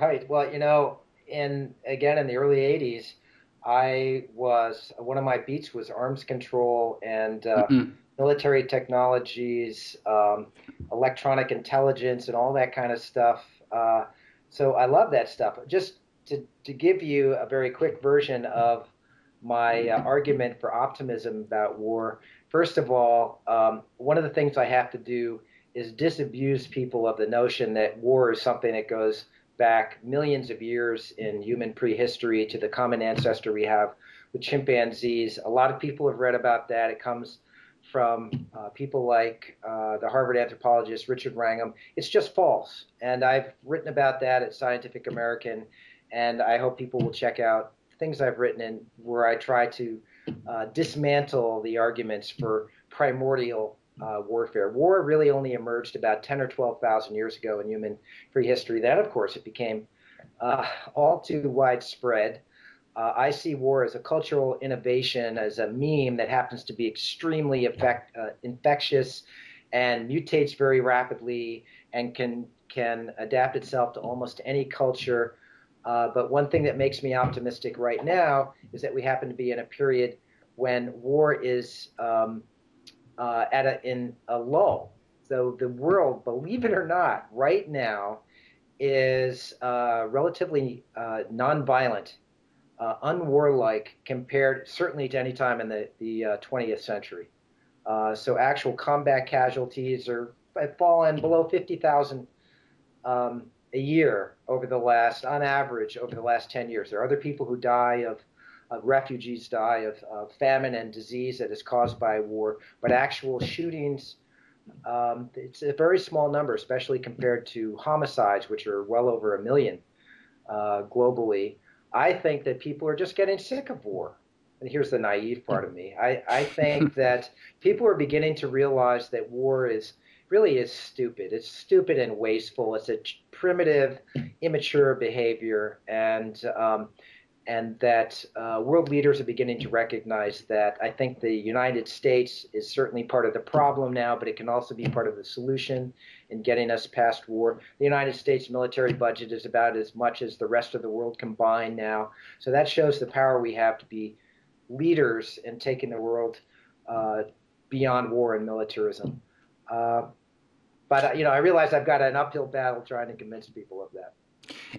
Right. Well, in the early '80s, one of my beats was arms control and Hmm. military technologies, electronic intelligence, and all that kind of stuff. So I love that stuff. Just to give you a very quick version of my argument for optimism about war. First of all, one of the things I have to do is disabuse people of the notion that war is something that goes back millions of years in human prehistory to the common ancestor we have with chimpanzees. A lot of people have read about that. It comes from people like the Harvard anthropologist Richard Wrangham. It's just false. And I've written about that at Scientific American, and I hope people will check out things I've written in where I try to dismantle the arguments for primordial warfare. War really only emerged about 10 or 12,000 years ago in human prehistory. Then, of course, it became all too widespread. I see war as a cultural innovation, as a meme that happens to be extremely infectious and mutates very rapidly and can adapt itself to almost any culture. But one thing that makes me optimistic right now is that we happen to be in a period when war is in a lull. So the world, believe it or not, right now is relatively nonviolent, unwarlike compared certainly to any time in the 20th century. So actual combat casualties have fallen below 50,000 a year on average, over the last 10 years. There are other people who die refugees die of famine and disease that is caused by war, but actual shootings, it's a very small number, especially compared to homicides, which are well over 1 million globally. I think that people are just getting sick of war. And here's the naive part of me. I think that people are beginning to realize that war is stupid. It's stupid and wasteful. It's a primitive, immature behavior, and that world leaders are beginning to recognize that. I think the United States is certainly part of the problem now, but it can also be part of the solution in getting us past war. The United States military budget is about as much as the rest of the world combined now. So that shows the power we have to be leaders in taking the world beyond war and militarism. Uh, but I realize I've got an uphill battle trying to convince people of that.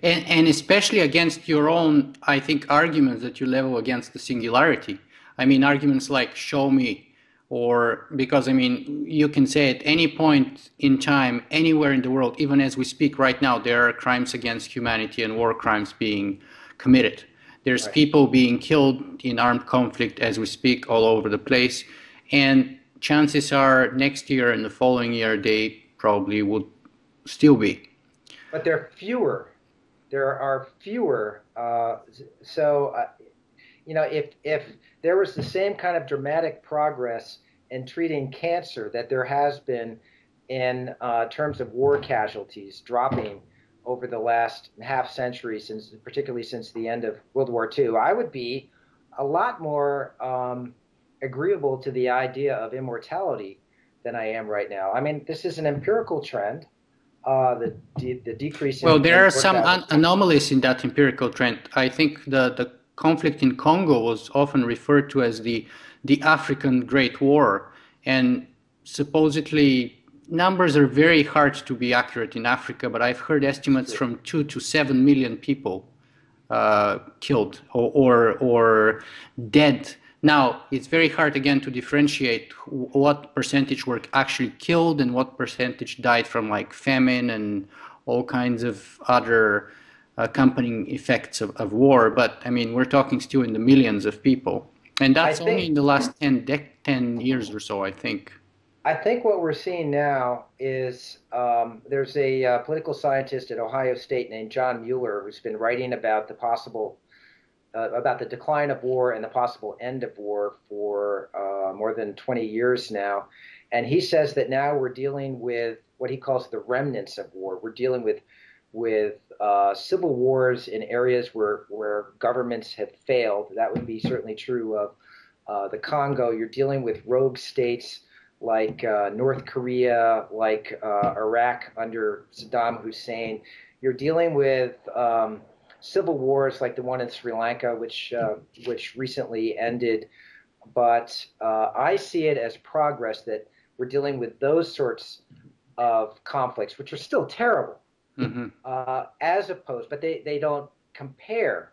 And especially against your own, I think, arguments that you level against the singularity. I mean, arguments like show me, or because, I mean, you can say at any point in time, anywhere in the world, even as we speak right now, there are crimes against humanity and war crimes being committed. There's Right. people being killed in armed conflict as we speak all over the place. And chances are next year and the following year, they probably would still be. But there are fewer. There are fewer. If there was the same kind of dramatic progress in treating cancer that there has been in terms of war casualties dropping over the last half century, particularly since the end of World War II, I would be a lot more agreeable to the idea of immortality than I am right now. I mean, this is an empirical trend. The decrease Well, there in are some mortality. anomalies in that empirical trend. I think the conflict in Congo was often referred to as the African Great War, and supposedly numbers are very hard to be accurate in Africa, but I've heard estimates from 2 to 7 million people killed or dead. Now, it's very hard again to differentiate what percentage were actually killed and what percentage died from like famine and all kinds of other accompanying effects of war. But I mean, we're talking still in the millions of people. And I that's only in think the last 10 years or so, I think. I think what we're seeing now is there's a political scientist at Ohio State named John Mueller who's been writing about the decline of war and the possible end of war for more than 20 years now. And he says that now we're dealing with what he calls the remnants of war. We're dealing with civil wars in areas where governments have failed. That would be certainly true of the Congo. You're dealing with rogue states like North Korea, like Iraq under Saddam Hussein. you're dealing with civil wars like the one in Sri Lanka, which recently ended. But I see it as progress that we're dealing with those sorts of conflicts, which are still terrible, Hmm. as opposed, but they don't compare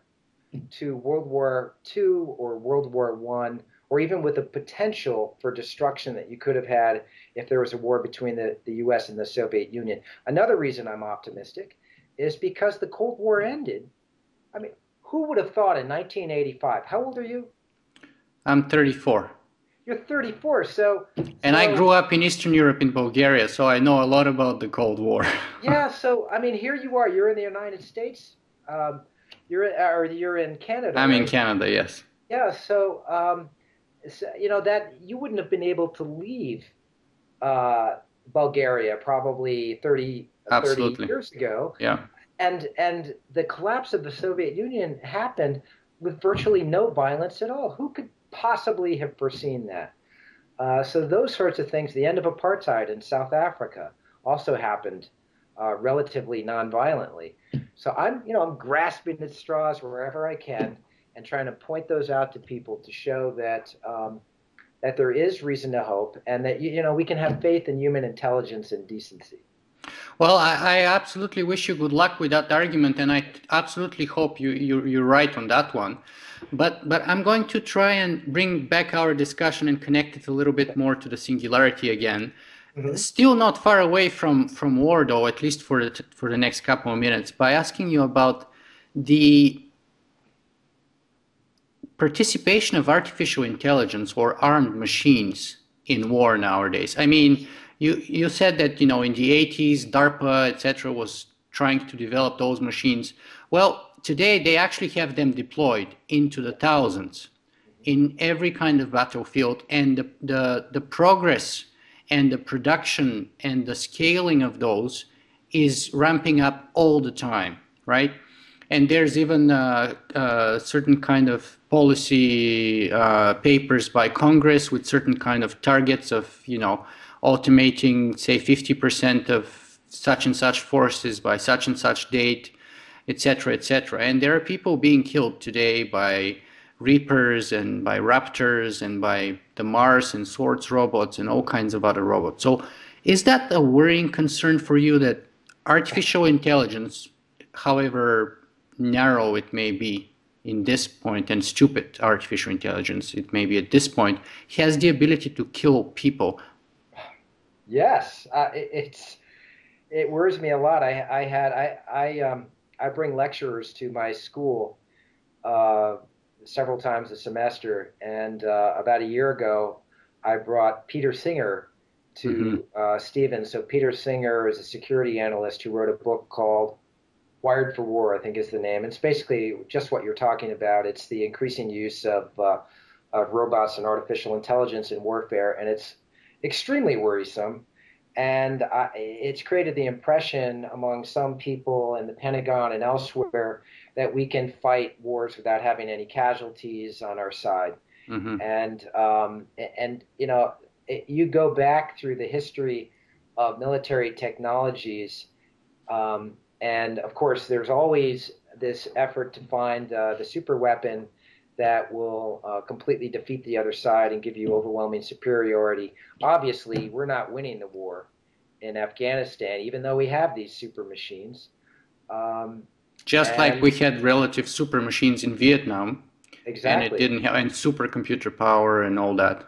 to World War II or World War One, or even with the potential for destruction that you could have had if there was a war between the U.S. and the Soviet Union. Another reason I'm optimistic is because the Cold War ended. I mean, who would have thought in 1985? How old are you? I'm 34. You're 34. So, And I grew so up in Eastern Europe in Bulgaria, so I know a lot about the Cold War. yeah. So, I mean, here you are. You're in the United States. Um, you're in Canada, I'm in right? Canada, yes. Yeah. So that you wouldn't have been able to leave uh, Bulgaria probably 30 Absolutely. years ago, Yeah. and the collapse of the Soviet Union happened with virtually no violence at all. Who could possibly have foreseen that? So those sorts of things. The end of apartheid in South Africa also happened relatively nonviolently. So I'm grasping at straws wherever I can and trying to point those out to people to show that there is reason to hope and that we can have faith in human intelligence and decency. Well, I absolutely wish you good luck with that argument, and I absolutely hope you're right on that one. But I'm going to try and bring back our discussion and connect it a little bit more to the singularity again. Hmm. Still not far away from war, though, at least for the next couple of minutes, by asking you about the participation of artificial intelligence or armed machines in war nowadays. I mean, you said that in the 80s DARPA etc. was trying to develop those machines. Well, today they actually have them deployed into the thousands in every kind of battlefield, and the progress and the production and the scaling of those is ramping up all the time, right? And there's even certain kind of policy papers by Congress with certain kind of targets of, automating, say, 50% of such and such forces by such and such date, etc., etc. And there are people being killed today by Reapers and by Raptors and by the Mars and Swords robots and all kinds of other robots. So is that a worrying concern for you that artificial intelligence, however narrow it may be in this point, and stupid artificial intelligence it may be at this point, has the ability to kill people? Yes, it worries me a lot. I bring lecturers to my school uh, several times a semester, and about a year ago, I brought Peter Singer Hmm. to Stevens. So Peter Singer is a security analyst who wrote a book called Wired for War, I think is the name. It's basically just what you're talking about. It's the increasing use of robots and artificial intelligence in warfare, and it's extremely worrisome. And it's created the impression among some people in the Pentagon and elsewhere that we can fight wars without having any casualties on our side. Hmm. And you go back through the history of military technologies, and of course, there's always this effort to find the super weapon that will completely defeat the other side and give you overwhelming superiority. Obviously, we're not winning the war in Afghanistan, even though we have these super machines. Um, Just like and we had relative super machines in Vietnam, and it exactly, didn't have, and supercomputer power and all that,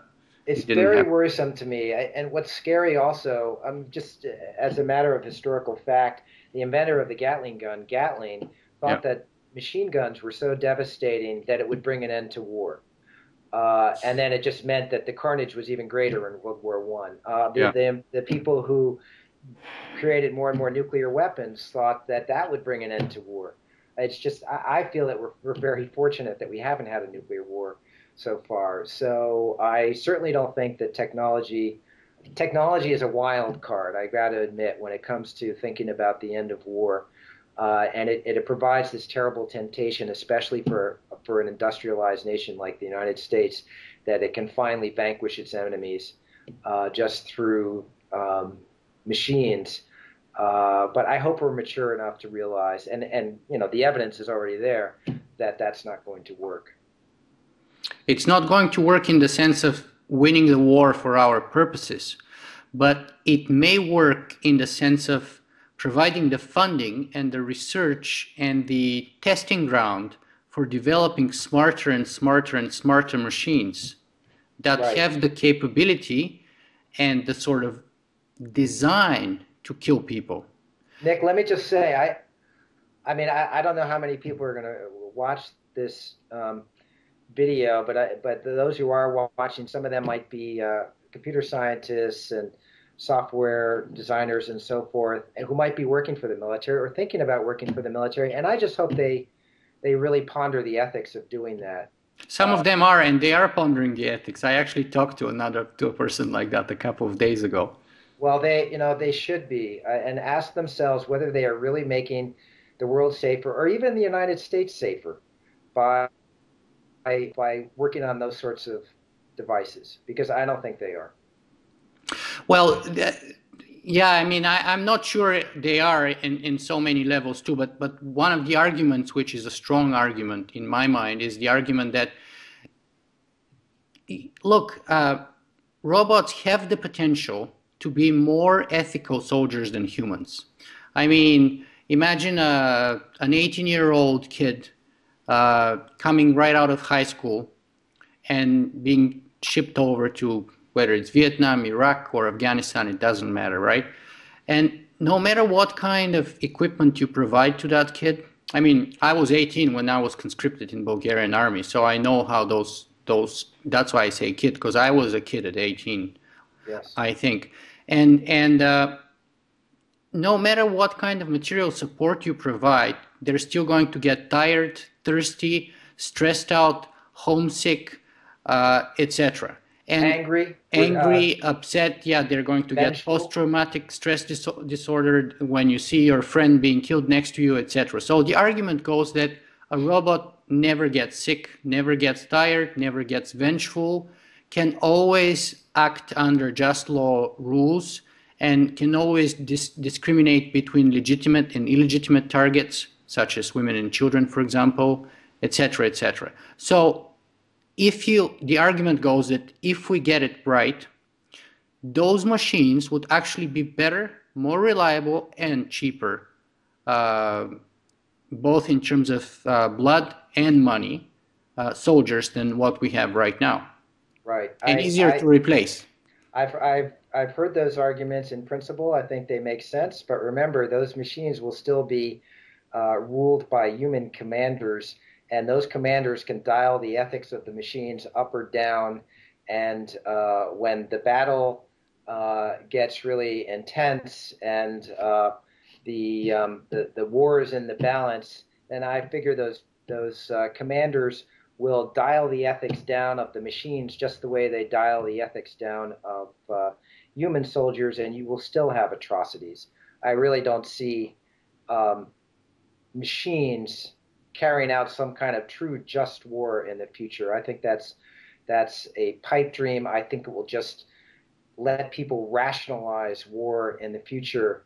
it's it didn't very have. worrisome to me. And what's scary also, just as a matter of historical fact, the inventor of the Gatling gun, Gatling, Yeah. thought that machine guns were so devastating that it would bring an end to war. And then it just meant that the carnage was even greater in World War One. Yeah. The people who created more and more nuclear weapons thought that that would bring an end to war. It's just I feel that we're very fortunate that we haven't had a nuclear war so far. So I certainly don't think that technology is a wild card. I got to admit when it comes to thinking about the end of war. And it provides this terrible temptation, especially for an industrialized nation like the United States, that it can finally vanquish its enemies just through machines. But I hope we're mature enough to realize, and the evidence is already there, that that's not going to work. It's not going to work in the sense of winning the war for our purposes, but it may work in the sense of providing the funding and the research and the testing ground for developing smarter and smarter and smarter machines that Right. have the capability and the sort of design to kill people. Nick, let me just say, I mean, I don't know how many people are going to watch this video, but those who are watching, some of them might be computer scientists and software designers and so forth, and who might be working for the military or thinking about working for the military. And I just hope they really ponder the ethics of doing that. Some of them are, and they are pondering the ethics. I actually talked to a person like that a couple of days ago. Well, they should be, and ask themselves whether they are really making the world safer or even the United States safer by by working on those sorts of devices, because I don't think they are. Well, yeah, I mean, I'm not sure they are in so many levels too, but one of the arguments, which is a strong argument in my mind, is the argument that, look, robots have the potential to be more ethical soldiers than humans. I mean, imagine an 18-year-old kid coming right out of high school and being shipped over to whether it's Vietnam, Iraq, or Afghanistan, it doesn't matter, right? And no matter what kind of equipment you provide to that kid, I mean, I was 18 when I was conscripted in Bulgarian army, so I know how that's why I say kid, because I was a kid at 18, Yes. I think. And no matter what kind of material support you provide, they're still going to get tired, thirsty, stressed out, homesick, etc. And angry, upset. Yeah, they're going to get post-traumatic stress disorder when you see your friend being killed next to you, etc. So the argument goes that a robot never gets sick, never gets tired, never gets vengeful, can always act under just law rules, and can always discriminate between legitimate and illegitimate targets, such as women and children, for example, etc., etc. So the argument goes that if we get it right, those machines would actually be better, more reliable, and cheaper, both in terms of blood and money, soldiers than what we have right now. Right. And easier to replace. I've heard those arguments in principle. I think they make sense. But remember, those machines will still be ruled by human commanders, and those commanders can dial the ethics of the machines up or down. And when the battle gets really intense and the war is in the balance, then I figure those commanders will dial the ethics down of the machines just the way they dial the ethics down of human soldiers, and you will still have atrocities. I really don't see machines carrying out some kind of true just war in the future. I think that's a pipe dream. I think it will just let people rationalize war in the future